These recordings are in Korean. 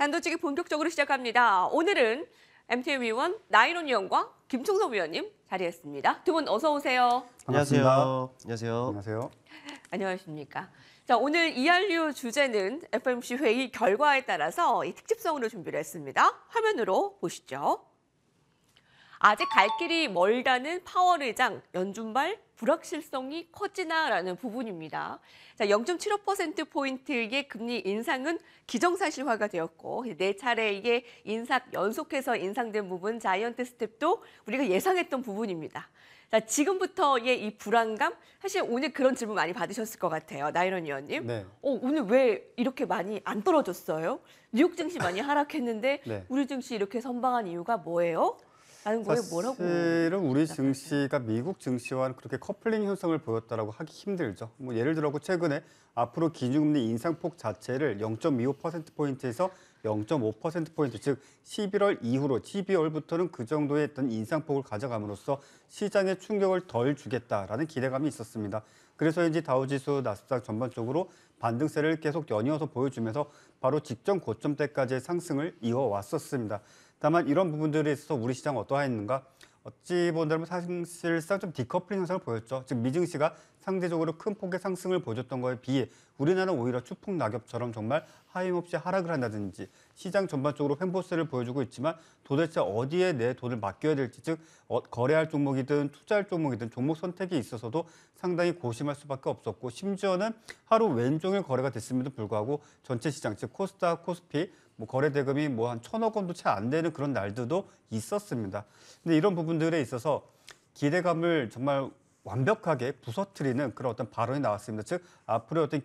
단도직이 본격적으로 시작합니다. 오늘은 MTN 위원 나인원 위원과 김총섭 위원님 자리했습니다. 두 분 어서 오세요. 안녕하세요. 안녕하세요. 안녕하세요. 안녕하십니까. 자, 오늘 이한류 주제는 FOMC 회의 결과에 따라서 이 특집성으로 준비를 했습니다. 화면으로 보시죠. 아직 갈 길이 멀다는 파월 의장 연준발 불확실성이 커지나라는 부분입니다. 자, 0.75%포인트의 금리 인상은 기정사실화가 되었고 4차례의 인상 연속해서 인상된 부분 자이언트 스텝도 우리가 예상했던 부분입니다. 자, 지금부터의 이 불안감, 사실 오늘 그런 질문 많이 받으셨을 것 같아요. 나인원 위원님. 네. 오늘 왜 이렇게 많이 안 떨어졌어요? 뉴욕 증시 많이 하락했는데 네. 우리 증시 이렇게 선방한 이유가 뭐예요? 라는 거에 뭐라고? 사실은 우리 증시가 미국 증시와는 그렇게 커플링 현상을 보였다라고 하기 힘들죠. 뭐 예를 들어 최근에 앞으로 기준금리 인상폭 자체를 0.25%포인트에서 0.5%포인트, 즉 11월 이후로 12월부터는 그 정도의 어떤 인상폭을 가져감으로써 시장에 충격을 덜 주겠다라는 기대감이 있었습니다. 그래서인지 다우지수, 나스닥 전반적으로 반등세를 계속 연이어서 보여주면서 바로 직전 고점대까지의 상승을 이어왔었습니다. 다만 이런 부분들에 있어서 우리 시장 어떠했는가? 어찌 본다면 사실상 좀 디커플링 현상을 보였죠. 즉 미증시가 상대적으로 큰 폭의 상승을 보여줬던 거에 비해 우리나라는 오히려 추풍 낙엽처럼 정말 하염없이 하락을 한다든지 시장 전반적으로 횡보세를 보여주고 있지만 도대체 어디에 내 돈을 맡겨야 될지, 즉 거래할 종목이든 투자할 종목이든 종목 선택에 있어서도 상당히 고심할 수밖에 없었고, 심지어는 하루 왼종일 거래가 됐음에도 불구하고 전체 시장, 즉 코스닥, 코스피 거래 대금이 한 1,000억 원도 채 안 되는 그런 날들도 있었습니다. 근데 이런 부분들에 있어서 기대감을 정말 완벽하게 부서뜨리는 그런 어떤 발언이 나왔습니다. 즉 앞으로의 어떤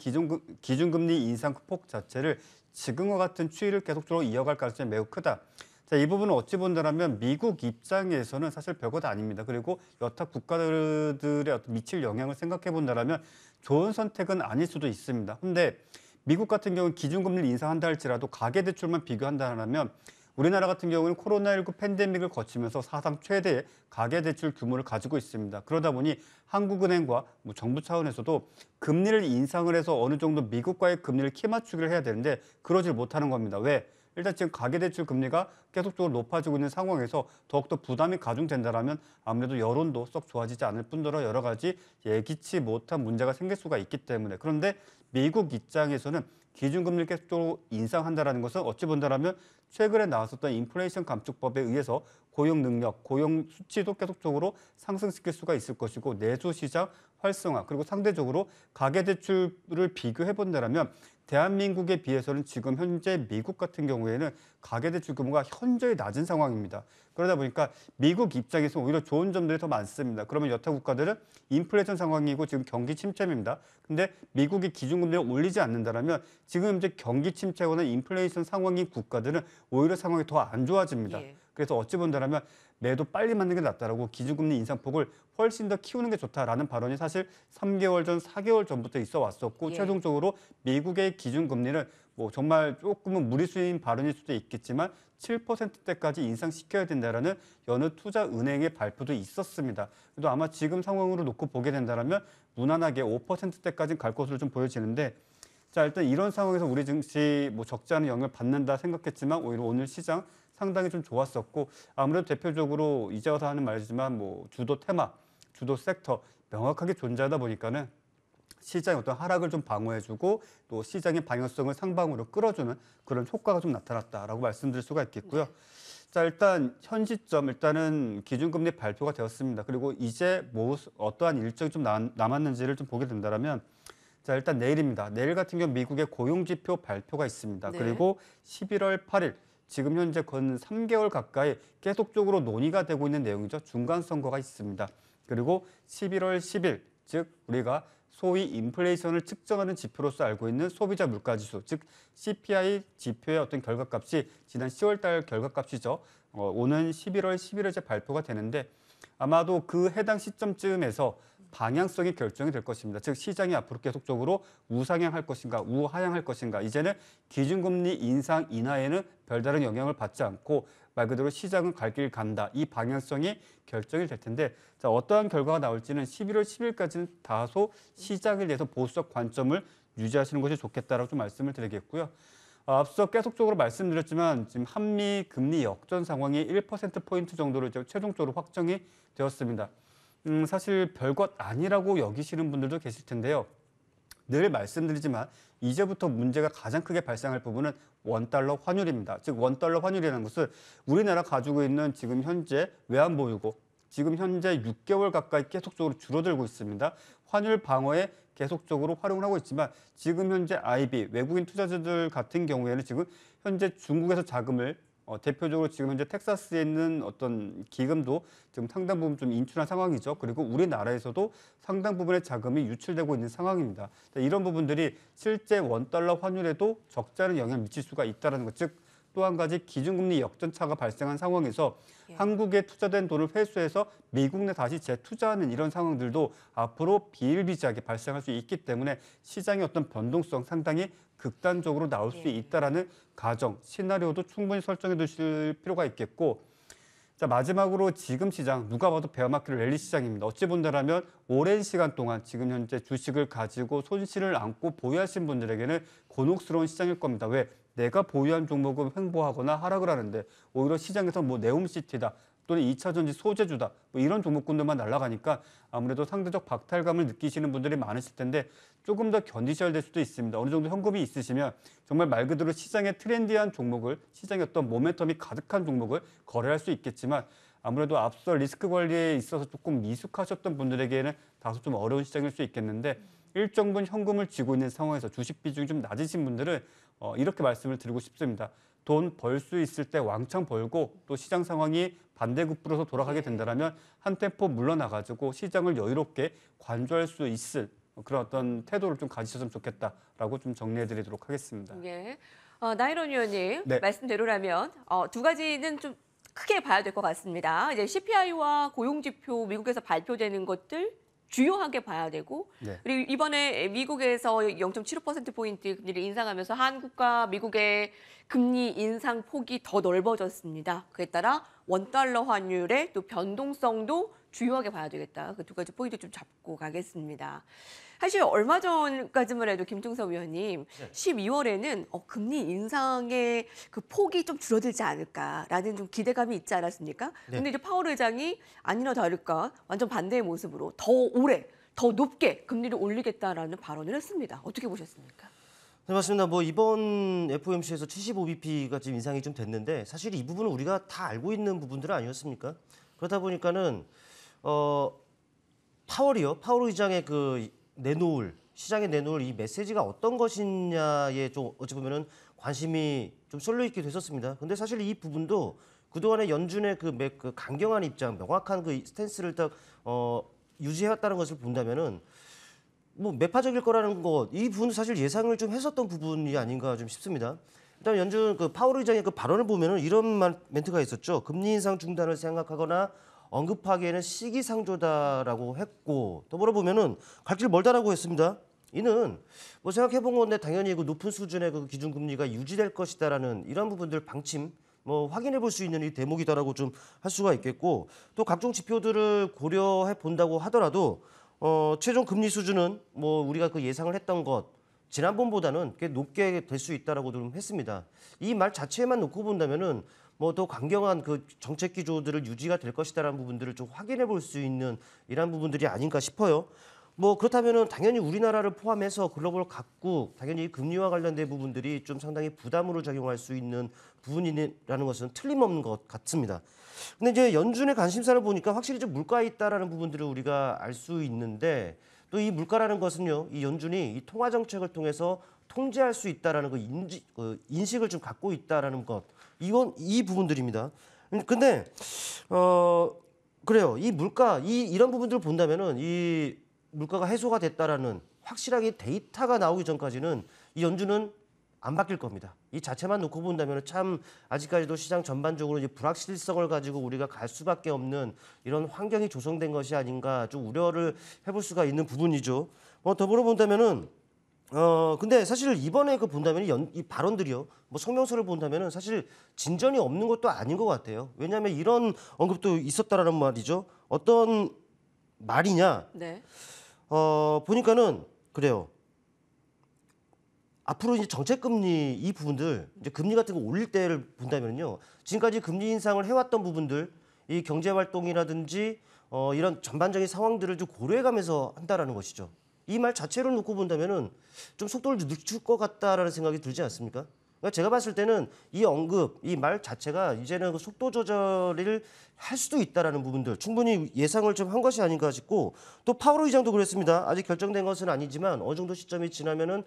기준금리 인상 폭 자체를 지금과 같은 추이를 계속적으로 이어갈 가능성이 매우 크다. 자, 이 부분은 어찌 본다면 미국 입장에서는 사실 별것 아닙니다. 그리고 여타 국가들의 어떤 미칠 영향을 생각해 본다면 좋은 선택은 아닐 수도 있습니다. 근데 미국 같은 경우는 기준금리를 인상한다 할지라도 가계대출만 비교한다면 우리나라 같은 경우는 코로나19 팬데믹을 거치면서 사상 최대의 가계대출 규모를 가지고 있습니다. 그러다 보니 한국은행과 정부 차원에서도 금리를 인상을 해서 어느 정도 미국과의 금리를 키 맞추기를 해야 되는데 그러질 못하는 겁니다. 왜? 일단 지금 가계대출 금리가 계속적으로 높아지고 있는 상황에서 더욱더 부담이 가중된다면 아무래도 여론도 썩 좋아지지 않을 뿐더러 여러 가지 예기치 못한 문제가 생길 수가 있기 때문에, 그런데 미국 입장에서는 기준금리를 계속적으로 인상한다는 것은 어찌 본다면 최근에 나왔었던 인플레이션 감축법에 의해서 고용 능력, 고용 수치도 계속적으로 상승시킬 수가 있을 것이고 내수 시장 활성화, 그리고 상대적으로 가계대출을 비교해 본다면 대한민국에 비해서는 지금 현재 미국 같은 경우에는 가계대출 규모가 현저히 낮은 상황입니다. 그러다 보니까 미국 입장에서 오히려 좋은 점들이 더 많습니다. 그러면 여타 국가들은 인플레이션 상황이고 지금 경기 침체입니다. 근데 미국이 기준금리를 올리지 않는다면 지금 현재 경기 침체거나 인플레이션 상황인 국가들은 오히려 상황이 더 안 좋아집니다. 예. 그래서 어찌 본다면 매도 빨리 맞는 게 낫다라고 기준금리 인상폭을 훨씬 더 키우는 게 좋다라는 발언이 사실 3개월 전, 4개월 전부터 있어 왔었고, 예. 최종적으로 미국의 기준금리는 정말 조금은 무리수인 발언일 수도 있겠지만 7%대까지 인상시켜야 된다라는 여느 투자은행의 발표도 있었습니다. 그래도 아마 지금 상황으로 놓고 보게 된다면 무난하게 5%대까지는 갈 것으로 좀 보여지는데, 자, 일단 이런 상황에서 우리 증시 적지 않은 영향을 받는다 생각했지만 오히려 오늘 시장 상당히 좀 좋았었고, 아무래도 대표적으로 이제 와서 하는 말이지만 주도 테마, 주도 섹터 명확하게 존재하다 보니까는 시장의 어떤 하락을 좀 방어해주고 또 시장의 방향성을 상방으로 끌어주는 그런 효과가 좀 나타났다라고 말씀드릴 수가 있겠고요. 자, 일단 현 시점 일단은 기준금리 발표가 되었습니다. 그리고 이제 어떠한 일정이 좀 남았는지를 좀 보게 된다면, 자, 일단 내일입니다. 내일 같은 경우 미국의 고용지표 발표가 있습니다. 네. 그리고 11월 8일, 지금 현재 건 3개월 가까이 계속적으로 논의가 되고 있는 내용이죠. 중간선거가 있습니다. 그리고 11월 10일, 즉 우리가 소위 인플레이션을 측정하는 지표로서 알고 있는 소비자 물가지수, 즉 CPI 지표의 어떤 결과값이 지난 10월 달 결과값이죠. 오는 11월 10일에 이제 발표가 되는데 아마도 그 해당 시점쯤에서 방향성이 결정이 될 것입니다. 즉 시장이 앞으로 계속적으로 우상향할 것인가 우하향할 것인가, 이제는 기준금리 인상 인하에는 별다른 영향을 받지 않고 말 그대로 시장은 갈 길 간다, 이 방향성이 결정이 될 텐데, 자, 어떠한 결과가 나올지는 11월 10일까지는 다소 시장에 대해서 보수적 관점을 유지하시는 것이 좋겠다라고 좀 말씀을 드리겠고요. 앞서 계속적으로 말씀드렸지만 지금 한미 금리 역전 상황이 1%포인트 정도로 이제 최종적으로 확정이 되었습니다. 사실 별것 아니라고 여기시는 분들도 계실 텐데요. 늘 말씀드리지만 이제부터 문제가 가장 크게 발생할 부분은 원달러 환율입니다. 즉 원달러 환율이라는 것은 우리나라 가지고 있는 지금 현재 외환보유고 지금 현재 6개월 가까이 계속적으로 줄어들고 있습니다. 환율 방어에 계속적으로 활용을 하고 있지만 지금 현재 IB 외국인 투자자들 같은 경우에는 지금 현재 중국에서 자금을 대표적으로 지금 현재 텍사스에 있는 어떤 기금도 지금 상당 부분 좀 인출한 상황이죠. 그리고 우리나라에서도 상당 부분의 자금이 유출되고 있는 상황입니다. 이런 부분들이 실제 원달러 환율에도 적지 않은 영향을 미칠 수가 있다는 것, 즉 또 한 가지 기준금리 역전차가 발생한 상황에서 한국에 투자된 돈을 회수해서 미국 내 다시 재투자하는 이런 상황들도 앞으로 비일비재하게 발생할 수 있기 때문에 시장의 어떤 변동성 상당히 극단적으로 나올 수 있다라는 가정, 시나리오도 충분히 설정해 두실 필요가 있겠고, 자 마지막으로 지금 시장 누가 봐도 베어마켓 랠리 시장입니다. 어찌 본다라면 오랜 시간 동안 지금 현재 주식을 가지고 손실을 안고 보유하신 분들에게는 곤혹스러운 시장일 겁니다. 왜? 내가 보유한 종목은 횡보하거나 하락을 하는데 오히려 시장에서 뭐 네옴시티다 또는 2차전지 소재주다 뭐 이런 종목군들만 날아가니까 아무래도 상대적 박탈감을 느끼시는 분들이 많으실 텐데 조금 더 견디셔야 될 수도 있습니다. 어느 정도 현금이 있으시면 정말 말 그대로 시장의 트렌디한 종목을, 시장의 어떤 모멘텀이 가득한 종목을 거래할 수 있겠지만 아무래도 앞서 리스크 관리에 있어서 조금 미숙하셨던 분들에게는 다소 좀 어려운 시장일 수 있겠는데 일정 부분 현금을 쥐고 있는 상황에서 주식 비중이 좀 낮으신 분들은 이렇게 말씀을 드리고 싶습니다. 돈 벌 수 있을 때 왕창 벌고 또 시장 상황이 반대급부로서 돌아가게 된다면 한 템포 물러나가지고 시장을 여유롭게 관조할 수 있을 그런 어떤 태도를 좀 가지셨으면 좋겠다라고 좀 정리해드리도록 하겠습니다. 예. 나이론 의원님 네. 말씀대로라면 두 가지는 좀 크게 봐야 될 것 같습니다. 이제 CPI와 고용지표 미국에서 발표되는 것들 주요하게 봐야 되고 네. 그리고 이번에 미국에서 0.75%포인트 금리를 인상하면서 한국과 미국의 금리 인상 폭이 더 넓어졌습니다. 그에 따라 원달러 환율의 또 변동성도 주요하게 봐야 되겠다. 그 두 가지 포인트 좀 잡고 가겠습니다. 사실 얼마 전까지만 해도 김종석 위원님 12월에는 금리 인상의 그 폭이 좀 줄어들지 않을까라는 좀 기대감이 있지 않았습니까? 근데 이제 파월 의장이 아니나 다를까 완전 반대의 모습으로 더 오래, 더 높게 금리를 올리겠다라는 발언을 했습니다. 어떻게 보셨습니까? 네, 맞습니다. 뭐 이번 FOMC에서 75bp가 지금 인상이 좀 됐는데 사실 이 부분은 우리가 다 알고 있는 부분들은 아니었습니까? 그러다 보니까는 파월 의장의 그 내놓을 시장에 내놓을 이 메시지가 어떤 것이냐에 좀 어찌 보면은 관심이 좀 쏠려 있게 됐었습니다. 근데 사실 이 부분도 그동안의 연준의 그 강경한 입장, 명확한 그 스탠스를 딱 유지해왔다는 것을 본다면은 뭐 매파적일 거라는 것, 이 부분도 사실 예상을 좀 했었던 부분이 아닌가 좀 싶습니다. 일단 연준 그 파월 의장의 그 발언을 보면은 이런 멘트가 있었죠. 금리 인상 중단을 생각하거나 언급하기에는 시기상조다라고 했고 더불어 보면은 갈 길 멀다라고 했습니다. 이는 뭐 생각해본 건데 당연히 그 높은 수준의 그 기준금리가 유지될 것이다라는 이런 부분들 방침 뭐 확인해 볼 수 있는 이 대목이다라고 좀 할 수가 있겠고 또 각종 지표들을 고려해 본다고 하더라도 최종 금리 수준은 뭐 우리가 그 예상을 했던 것 지난번보다는 꽤 높게 될 수 있다라고 좀 했습니다. 이 말 자체만 놓고 본다면은 뭐 더 강경한 그 정책 기조들을 유지가 될 것이다라는 부분들을 좀 확인해 볼 수 있는 이런 부분들이 아닌가 싶어요. 뭐 그렇다면은 당연히 우리나라를 포함해서 글로벌 각국 당연히 금리와 관련된 부분들이 좀 상당히 부담으로 작용할 수 있는 부분이라는 것은 틀림없는 것 같습니다. 근데 이제 연준의 관심사를 보니까 확실히 좀 물가에 있다라는 부분들을 우리가 알 수 있는데 또 이 물가라는 것은요, 이 연준이 이 통화 정책을 통해서 통제할 수 있다라는 그 인식을 좀 갖고 있다라는 것, 이 부분들입니다. 근데 그래요. 이 물가 이런 부분들을 본다면은 이 물가가 해소가 됐다라는 확실하게 데이터가 나오기 전까지는 이 연준은 안 바뀔 겁니다. 이 자체만 놓고 본다면 참 아직까지도 시장 전반적으로 이제 불확실성을 가지고 우리가 갈 수밖에 없는 이런 환경이 조성된 것이 아닌가 좀 우려를 해볼 수가 있는 부분이죠. 더불어 본다면은 근데 사실 이번에 그 본다면 이 발언들이요, 뭐 성명서를 본다면은 사실 진전이 없는 것도 아닌 것 같아요. 왜냐하면 이런 언급도 있었다라는 말이죠. 어떤 말이냐? 네. 보니까는 그래요. 앞으로 이제 정책 금리 이 부분들 이제 금리 같은 거 올릴 때를 본다면요. 지금까지 금리 인상을 해왔던 부분들 이 경제 활동이라든지 이런 전반적인 상황들을 좀 고려해가면서 한다라는 것이죠. 이 말 자체를 놓고 본다면은 좀 속도를 늦출 것 같다라는 생각이 들지 않습니까? 그러니까 제가 봤을 때는 이 언급, 이 말 자체가 이제는 그 속도 조절을 할 수도 있다라는 부분들 충분히 예상을 좀 한 것이 아닌가 싶고 또 파월 의장도 그랬습니다. 아직 결정된 것은 아니지만 어느 정도 시점이 지나면은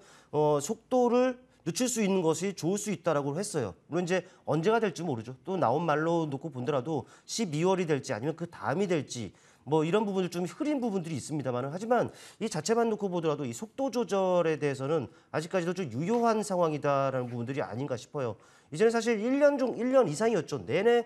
속도를 늦출 수 있는 것이 좋을 수 있다라고 했어요. 물론 이제 언제가 될지 모르죠. 또 나온 말로 놓고 본더라도 12월이 될지 아니면 그 다음이 될지 뭐 이런 부분들 좀 흐린 부분들이 있습니다만 하지만 이 자체만 놓고 보더라도 이 속도 조절에 대해서는 아직까지도 좀 유효한 상황이다라는 부분들이 아닌가 싶어요. 이제는 사실 1년 이상이었죠. 내내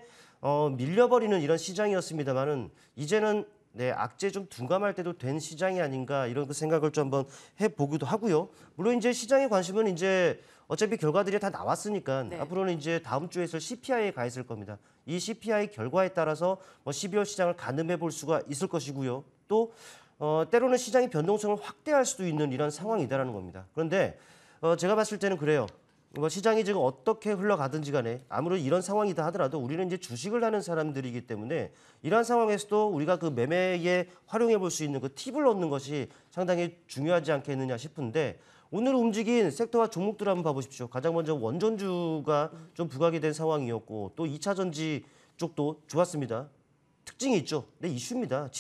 밀려버리는 이런 시장이었습니다만은 이제는 네, 악재 좀 둔감할 때도 된 시장이 아닌가 이런 그 생각을 좀 한번 해보기도 하고요. 물론 이제 시장의 관심은 이제 어차피 결과들이 다 나왔으니까 네. 앞으로는 이제 다음 주에 있을 CPI에 가 있을 겁니다. 이 CPI 결과에 따라서 12월 시장을 가늠해 볼 수가 있을 것이고요. 또 때로는 시장의 변동성을 확대할 수도 있는 이런 상황이다라는 겁니다. 그런데 제가 봤을 때는 그래요. 뭐 시장이 지금 어떻게 흘러가든지 간에 아무리 이런 상황이다 하더라도 우리는 이제 주식을 하는 사람들이기 때문에 이러한 상황에서도 우리가 그 매매에 활용해 볼 수 있는 그 팁을 얻는 것이 상당히 중요하지 않겠느냐 싶은데 오늘 움직인 섹터와 종목들 한번 봐보십시오. 가장 먼저 원전주가 좀 부각이 된 상황이었고 또 2차 전지 쪽도 좋았습니다. 특징이 있죠. 네, 이슈입니다.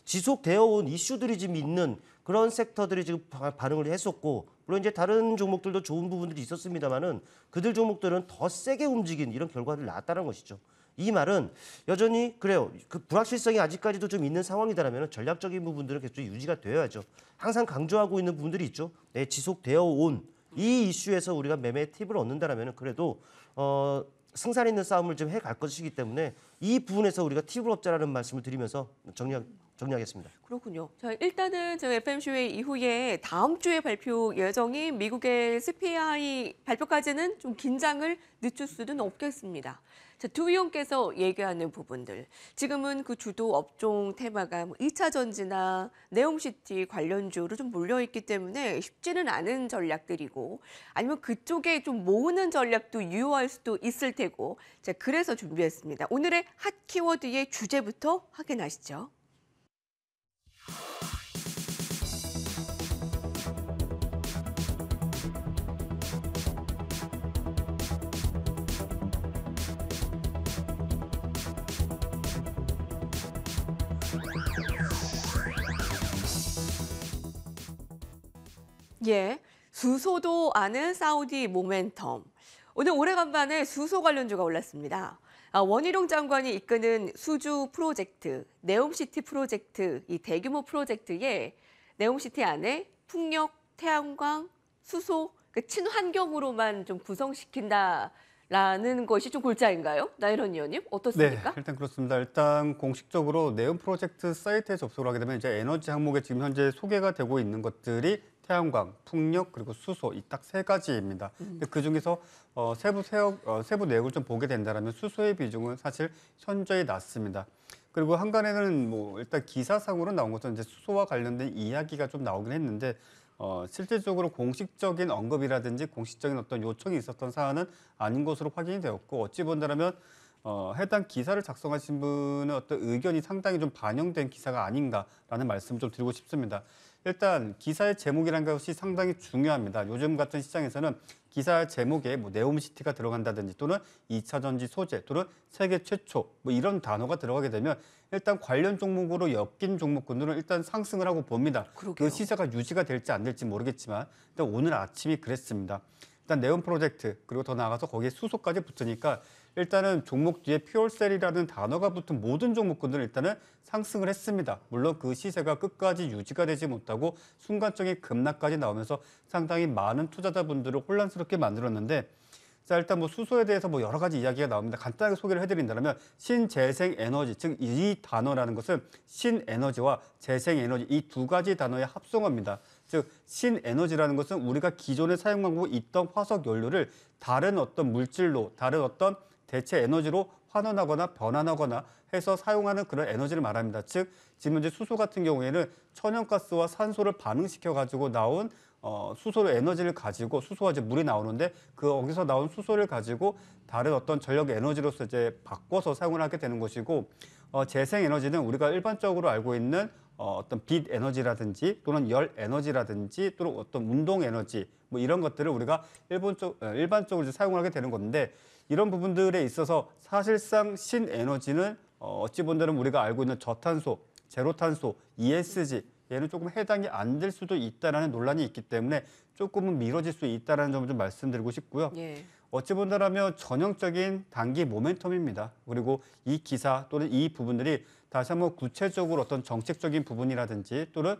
지속되어 온 이슈들이 지금 있는 그런 섹터들이 지금 반응을 했었고 물론 이제 다른 종목들도 좋은 부분들이 있었습니다만은 그들 종목들은 더 세게 움직인 이런 결과를 낳았다는 것이죠. 이 말은 여전히 그래요. 그 불확실성이 아직까지도 좀 있는 상황이다라면 전략적인 부분들은 계속 유지가 되어야죠. 항상 강조하고 있는 부분들이 있죠. 네, 지속되어 온 이 이슈에서 우리가 매매 팁을 얻는다라면 그래도 승산 있는 싸움을 좀 해갈 것이기 때문에 이 부분에서 우리가 팁을 얻자라는 말씀을 드리면서 정리하겠습니다. 그렇군요. 자, 일단은 저 FMC 회의 이후에 다음 주에 발표 예정인 미국의 CPI 발표까지는 좀 긴장을 늦출 수는 없겠습니다. 자, 두 위원께서 얘기하는 부분들. 지금은 그 주도 업종 테마가 2차 전지나 네옴시티 관련주로 좀 몰려있기 때문에 쉽지는 않은 전략들이고 아니면 그쪽에 좀 모으는 전략도 유효할 수도 있을 테고 자, 그래서 준비했습니다. 오늘의 핫 키워드의 주제부터 확인하시죠. 예, 수소도 아는 사우디 모멘텀. 오늘 오래간만에 수소 관련주가 올랐습니다. 원희룡 장관이 이끄는 수주 프로젝트, 네옴시티 프로젝트, 이 대규모 프로젝트에 네옴시티 안에 풍력, 태양광, 수소, 그 친환경으로만 좀 구성시킨다라는 것이 좀 골자인가요? 나일원 의원님 어떻습니까? 네, 일단 그렇습니다. 일단 공식적으로 네옴 프로젝트 사이트에 접속을 하게 되면 이제 에너지 항목에 지금 현재 소개가 되고 있는 것들이 태양광, 풍력 그리고 수소 이 딱 세 가지입니다. 그 중에서 세부 내역을 좀 보게 된다면 수소의 비중은 사실 현저히 낮습니다. 그리고 한간에는 뭐 일단 기사상으로 나온 것은 이제 수소와 관련된 이야기가 좀 나오긴 했는데 실질적으로 공식적인 언급이라든지 공식적인 어떤 요청이 있었던 사안은 아닌 것으로 확인이 되었고 어찌 본다면 해당 기사를 작성하신 분의 어떤 의견이 상당히 좀 반영된 기사가 아닌가라는 말씀을 좀 드리고 싶습니다. 일단 기사의 제목이라는 것이 상당히 중요합니다. 요즘 같은 시장에서는 기사 제목에 뭐 네옴시티가 들어간다든지 또는 2차 전지 소재 또는 세계 최초 뭐 이런 단어가 들어가게 되면 일단 관련 종목으로 엮인 종목군들은 일단 상승을 하고 봅니다. 그러게요. 그 시세가 유지가 될지 안 될지 모르겠지만 일단 오늘 아침이 그랬습니다. 일단 네옴 프로젝트 그리고 더 나아가서 거기에 수소까지 붙으니까 일단은 종목 뒤에 퓨얼셀이라는 단어가 붙은 모든 종목군들은 일단은 상승을 했습니다. 물론 그 시세가 끝까지 유지가 되지 못하고 순간적인 급락까지 나오면서 상당히 많은 투자자분들을 혼란스럽게 만들었는데 자, 일단 뭐 수소에 대해서 뭐 여러 가지 이야기가 나옵니다. 간단하게 소개를 해드린다면 신재생 에너지, 즉 이 단어라는 것은 신에너지와 재생에너지 이 두 가지 단어의 합성어입니다. 즉 신에너지라는 것은 우리가 기존에 사용하고 있던 화석 연료를 다른 어떤 물질로, 다른 어떤 대체 에너지로 환원하거나 변환하거나 해서 사용하는 그런 에너지를 말합니다. 즉 지금 현재 수소 같은 경우에는 천연가스와 산소를 반응시켜 가지고 나온 수소로 에너지를 가지고 수소와 이제 물이 나오는데 거기서 나온 수소를 가지고 다른 어떤 전력 에너지로서 이제 바꿔서 사용을 하게 되는 것이고 재생 에너지는 우리가 일반적으로 알고 있는 어떤 빛 에너지라든지 또는 열 에너지라든지 또는 어떤 운동 에너지 뭐 이런 것들을 우리가 일반적으로 이제 사용을 하게 되는 건데 이런 부분들에 있어서 사실상 신에너지는 어찌 본다면 우리가 알고 있는 저탄소, 제로탄소, ESG 얘는 조금 해당이 안 될 수도 있다라는 논란이 있기 때문에 조금은 미뤄질 수 있다는 점을 좀 말씀드리고 싶고요. 예. 어찌 본다면 전형적인 단기 모멘텀입니다. 그리고 이 기사 또는 이 부분들이 다시 한번 구체적으로 어떤 정책적인 부분이라든지 또는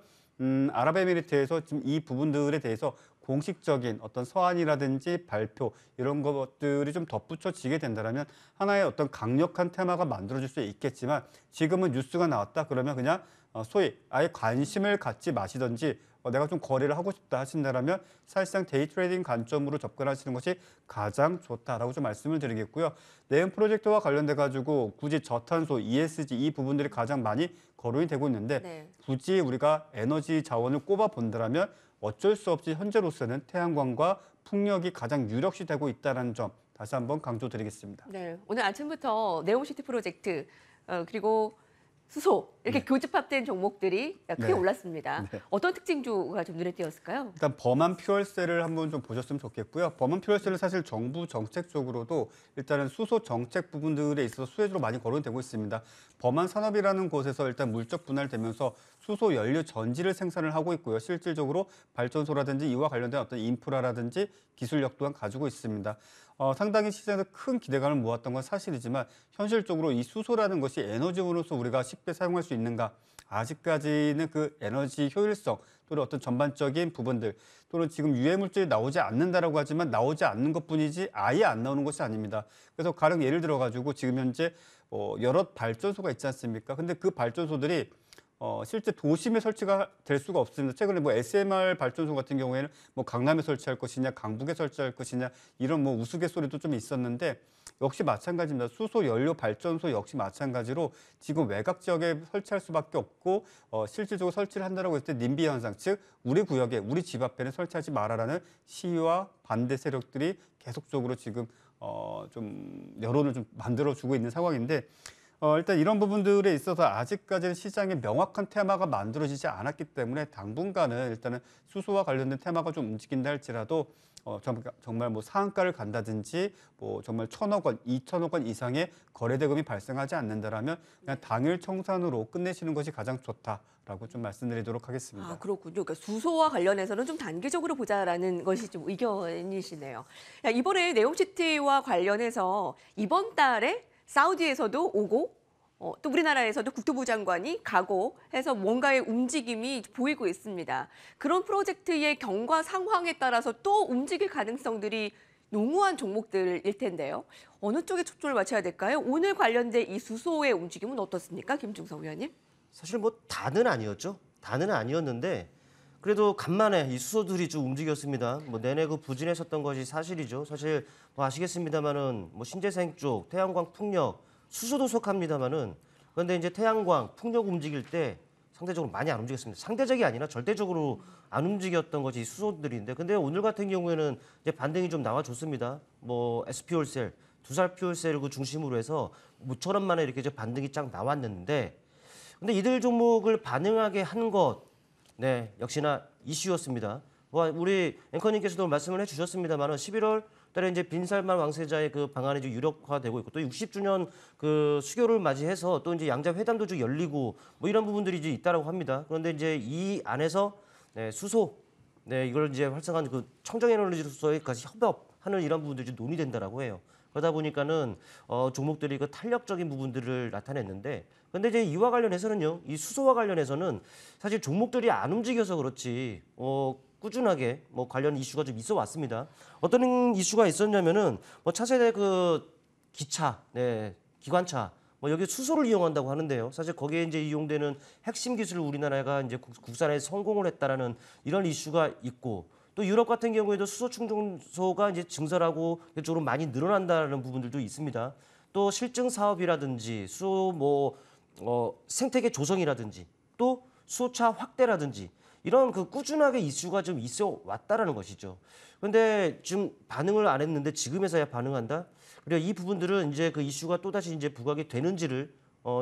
아랍에미리트에서 지금 이 부분들에 대해서 공식적인 어떤 서한이라든지 발표 이런 것들이 좀 덧붙여지게 된다면 하나의 어떤 강력한 테마가 만들어질 수 있겠지만 지금은 뉴스가 나왔다 그러면 그냥 소위 아예 관심을 갖지 마시든지 내가 좀 거래를 하고 싶다 하신다면 사실상 데이 트레이딩 관점으로 접근하시는 것이 가장 좋다라고 좀 말씀을 드리겠고요. 내연 프로젝트와 관련돼 가지고 굳이 저탄소, ESG 이 부분들이 가장 많이 거론이 되고 있는데 네. 굳이 우리가 에너지 자원을 꼽아 본다면 어쩔 수 없이 현재로서는 태양광과 풍력이 가장 유력시 되고 있다는 점 다시 한번 강조드리겠습니다. 네. 오늘 아침부터 네옴시티 프로젝트 그리고 수소 이렇게 교집합된 종목들이 크게 네. 올랐습니다. 네. 어떤 특징주가 좀 눈에 띄었을까요? 일단 범한 퓨얼셀을 한번 좀 보셨으면 좋겠고요. 범한 퓨얼셀은 사실 정부 정책적으로도 일단은 수소 정책 부분들에 있어서 수혜주로 많이 거론되고 있습니다. 범한 산업이라는 곳에서 일단 물적 분할되면서 수소 연료 전지를 생산을 하고 있고요. 실질적으로 발전소라든지 이와 관련된 어떤 인프라라든지 기술력 또한 가지고 있습니다. 상당히 시장에서 큰 기대감을 모았던 건 사실이지만 현실적으로 이 수소라는 것이 에너지원으로서 우리가 쉽게 사용할 수 있는가? 아직까지는 그 에너지 효율성 또는 어떤 전반적인 부분들 또는 지금 유해 물질이 나오지 않는다라고 하지만 나오지 않는 것뿐이지 아예 안 나오는 것이 아닙니다. 그래서 가령 예를 들어 가지고 지금 현재 여러 발전소가 있지 않습니까? 근데 그 발전소들이 실제 도심에 설치가 될 수가 없습니다. 최근에 뭐 SMR 발전소 같은 경우에는 뭐 강남에 설치할 것이냐, 강북에 설치할 것이냐 이런 뭐 우스갯소리도 좀 있었는데 역시 마찬가지입니다. 수소 연료 발전소 역시 마찬가지로 지금 외곽 지역에 설치할 수밖에 없고 실질적으로 설치를 한다라고 했을 때 님비 현상, 즉 우리 구역에 우리 집 앞에는 설치하지 마라라는 시위와 반대 세력들이 계속적으로 지금 좀 여론을 좀 만들어주고 있는 상황인데. 일단 이런 부분들에 있어서 아직까지는 시장에 명확한 테마가 만들어지지 않았기 때문에 당분간은 일단은 수소와 관련된 테마가 좀 움직인다 할지라도 정말 뭐 상한가를 간다든지 뭐 정말 1,000억 원, 2,000억 원 이상의 거래 대금이 발생하지 않는다라면 그냥 당일 청산으로 끝내시는 것이 가장 좋다라고 좀 말씀드리도록 하겠습니다. 아, 그렇군요. 그러니까 수소와 관련해서는 좀 단기적으로 보자라는 것이 좀 의견이시네요. 이번에 네옴시티와 관련해서 이번 달에 사우디에서도 오고 또 우리나라에서도 국토부 장관이 가고 해서 뭔가의 움직임이 보이고 있습니다. 그런 프로젝트의 경과 상황에 따라서 또 움직일 가능성들이 농후한 종목들일 텐데요. 어느 쪽에 초점을 맞춰야 될까요? 오늘 관련된 이 수소의 움직임은 어떻습니까? 김중성 위원님. 사실 뭐 다는 아니었죠. 다는 아니었는데 그래도 간만에 이 수소들이 좀 움직였습니다. 뭐 내내 그 부진했었던 것이 사실이죠. 사실 뭐 아시겠습니다만은 뭐 신재생 쪽, 태양광, 풍력, 수소도 속합니다만은 그런데 이제 태양광, 풍력 움직일 때 상대적으로 많이 안 움직였습니다. 상대적이 아니라 절대적으로 안 움직였던 것이 이 수소들인데 근데 오늘 같은 경우에는 이제 반등이 좀 나와줬습니다. 뭐 SP올셀, 두살 퓨얼셀을 그 중심으로 해서 모처럼 만에 이렇게 이제 반등이 쫙 나왔는데 근데 이들 종목을 반응하게 한 것 네, 역시나 이슈였습니다. 우리 앵커님께서도 말씀을 해주셨습니다만은 11월 달에 이제 빈살만 왕세자의 그 방안이 좀 유력화되고 있고 또 60주년 그 수교를 맞이해서 또 이제 양자 회담도 좀 열리고 뭐 이런 부분들이 이제 있다라고 합니다. 그런데 이제 이 안에서 네, 수소 네, 이걸 이제 활성화한 그 청정에너지로서의까지 협업하는 이런 부분들이 좀 논의된다라고 해요. 그러다 보니까는 종목들이 그 탄력적인 부분들을 나타냈는데, 근데 이제 이와 관련해서는요, 이 수소와 관련해서는 사실 종목들이 안 움직여서 그렇지 꾸준하게 뭐 관련 이슈가 좀 있어 왔습니다. 어떤 이슈가 있었냐면은 뭐 차세대 그 기차, 네, 기관차. 뭐 여기 수소를 이용한다고 하는데요. 사실 거기에 이제 이용되는 핵심 기술을 우리나라가 이제 국산에 성공을 했다라는 이런 이슈가 있고. 또 유럽 같은 경우에도 수소 충전소가 이제 증설하고 이쪽으로 많이 늘어난다는 부분들도 있습니다. 또 실증 사업이라든지 수소 생태계 조성이라든지 또 수소차 확대라든지 이런 그 꾸준하게 이슈가 좀 있어 왔다라는 것이죠. 그런데 지금 반응을 안 했는데 지금에서야 반응한다? 그리고 이 부분들은 이제 그 이슈가 또다시 이제 부각이 되는지를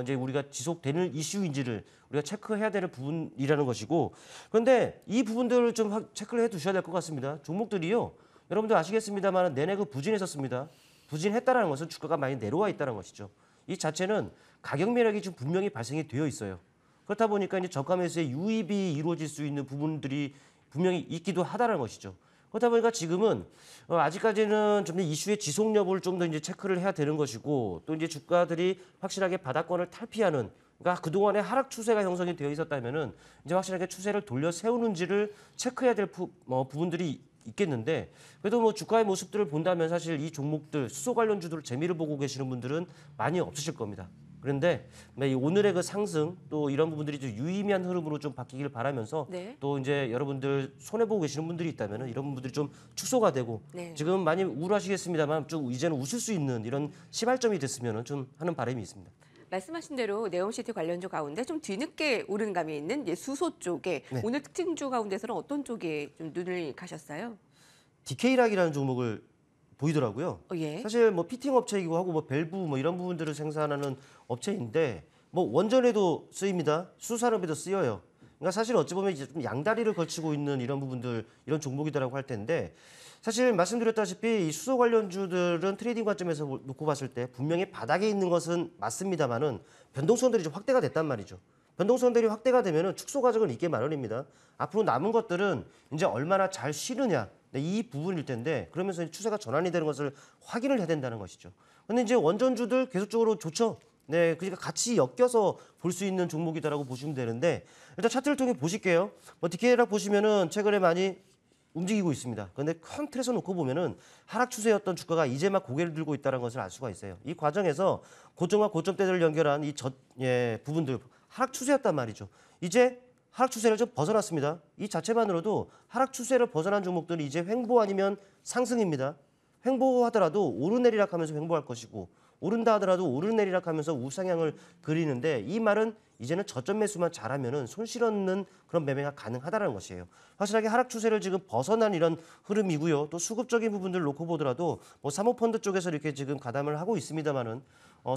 이제 우리가 지속되는 이슈인지를 우리가 체크해야 되는 부분이라는 것이고, 그런데 이 부분들을 좀 체크를 해 두셔야 될 것 같습니다. 종목들이요, 여러분들 아시겠습니다만 내내 그 부진했었습니다. 부진했다라는 것은 주가가 많이 내려와 있다는 것이죠. 이 자체는 가격 매력이 좀 분명히 발생이 되어 있어요. 그렇다 보니까 이제 저가 매수의 유입이 이루어질 수 있는 부분들이 분명히 있기도 하다는 것이죠. 그렇다 보니까 지금은 아직까지는 좀 더 이슈의 지속 여부를 좀 더 이제 체크를 해야 되는 것이고, 또 이제 주가들이 확실하게 바닥권을 탈피하는, 그러니까 그동안에 하락 추세가 형성이 되어 있었다면은 이제 확실하게 추세를 돌려 세우는지를 체크해야 될 부분들이 있겠는데, 그래도 뭐 주가의 모습들을 본다면 사실 이 종목들 수소 관련주들 재미를 보고 계시는 분들은 많이 없으실 겁니다. 그런데 이 오늘의 그 상승 또 이런 부분들이 좀 유의미한 흐름으로 좀 바뀌길 바라면서, 네. 또 이제 여러분들 손해 보고 계시는 분들이 있다면 이런 부분들이 좀 축소가 되고, 네. 지금 많이 우울하시겠습니다만 좀 이제는 웃을 수 있는 이런 시발점이 됐으면 좀 하는 바람이 있습니다. 말씀하신 대로 네옴시티 관련주 가운데 좀 뒤늦게 오른 감이 있는 이제 수소 쪽에 네. 오늘 특징주 가운데서는 어떤 쪽에 좀 눈을 가셨어요? 디케이락이라는 종목을 보이더라고요. 예. 사실 뭐 피팅 업체이기도 하고 뭐 밸브 뭐 이런 부분들을 생산하는 업체인데, 뭐 원전에도 쓰입니다. 수산업에도 쓰여요. 그러니까 사실 어찌 보면 이제 좀 양다리를 걸치고 있는 이런 부분들, 이런 종목이다라고 할 텐데, 사실 말씀드렸다시피 이 수소 관련주들은 트레이딩 관점에서 놓고 봤을 때 분명히 바닥에 있는 것은 맞습니다만은 변동성들이 좀 확대가 됐단 말이죠. 변동성들이 확대가 되면은 축소 과정은 있게 마련입니다. 앞으로 남은 것들은 이제 얼마나 잘 쉬느냐, 이 부분일 텐데, 그러면서 추세가 전환이 되는 것을 확인을 해야 된다는 것이죠. 근데 이제 원전주들 계속적으로 좋죠. 네, 그러니까 같이 엮여서 볼 수 있는 종목이다라고 보시면 되는데, 일단 차트를 통해 보실게요. 뭐 디케이락 보시면은 최근에 많이 움직이고 있습니다. 그런데 큰 틀에서 놓고 보면은 하락 추세였던 주가가 이제 막 고개를 들고 있다는 것을 알 수가 있어요. 이 과정에서 고점과 고점대를 연결한 이 부분들 하락 추세였단 말이죠. 이제 하락 추세를 좀 벗어났습니다. 이 자체만으로도 하락 추세를 벗어난 종목들이 이제 횡보 아니면 상승입니다. 횡보하더라도 오르내리락 하면서 횡보할 것이고, 오른다 하더라도 오르내리락 하면서 우상향을 그리는데, 이 말은 이제는 저점 매수만 잘하면은 손실 없는 그런 매매가 가능하다는 것이에요. 확실하게 하락 추세를 지금 벗어난 이런 흐름이고요. 또 수급적인 부분들을 놓고 보더라도 뭐 사모펀드 쪽에서 이렇게 지금 가담을 하고 있습니다만은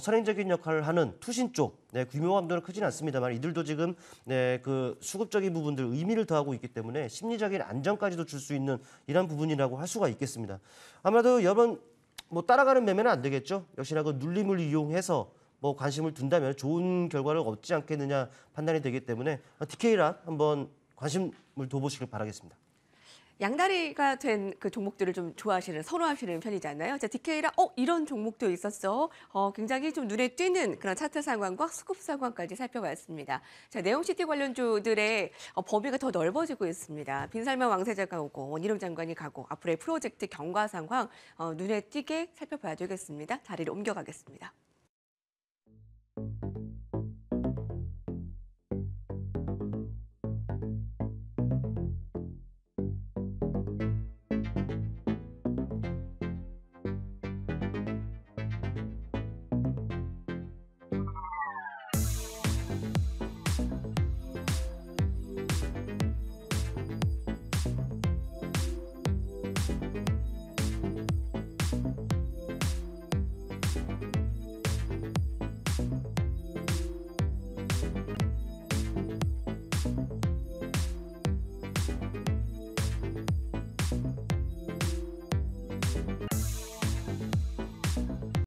선행적인 역할을 하는 투신 쪽, 네, 규모감도는 크진 않습니다만 이들도 지금 네, 그 수급적인 부분들 의미를 더하고 있기 때문에 심리적인 안정까지도 줄 수 있는 이런 부분이라고 할 수가 있겠습니다. 아마도 여러분 뭐 따라가는 매매는 안 되겠죠. 역시나 그 눌림을 이용해서 뭐 관심을 둔다면 좋은 결과를 얻지 않겠느냐 판단이 되기 때문에 디케이락 한번 관심을 둬보시길 바라겠습니다. 양다리가 된 그 종목들을 좀 좋아하시는, 선호하시는 편이잖아요. 자, 디케이락, 이런 종목도 있었어. 굉장히 좀 눈에 띄는 그런 차트 상황과 수급 상황까지 살펴봤습니다. 자, 네옴시티 관련주들의 범위가 더 넓어지고 있습니다. 빈살만 왕세자가 오고 원희룡 장관이 가고 앞으로의 프로젝트 경과 상황 눈에 띄게 살펴봐야 되겠습니다. 자리를 옮겨가겠습니다.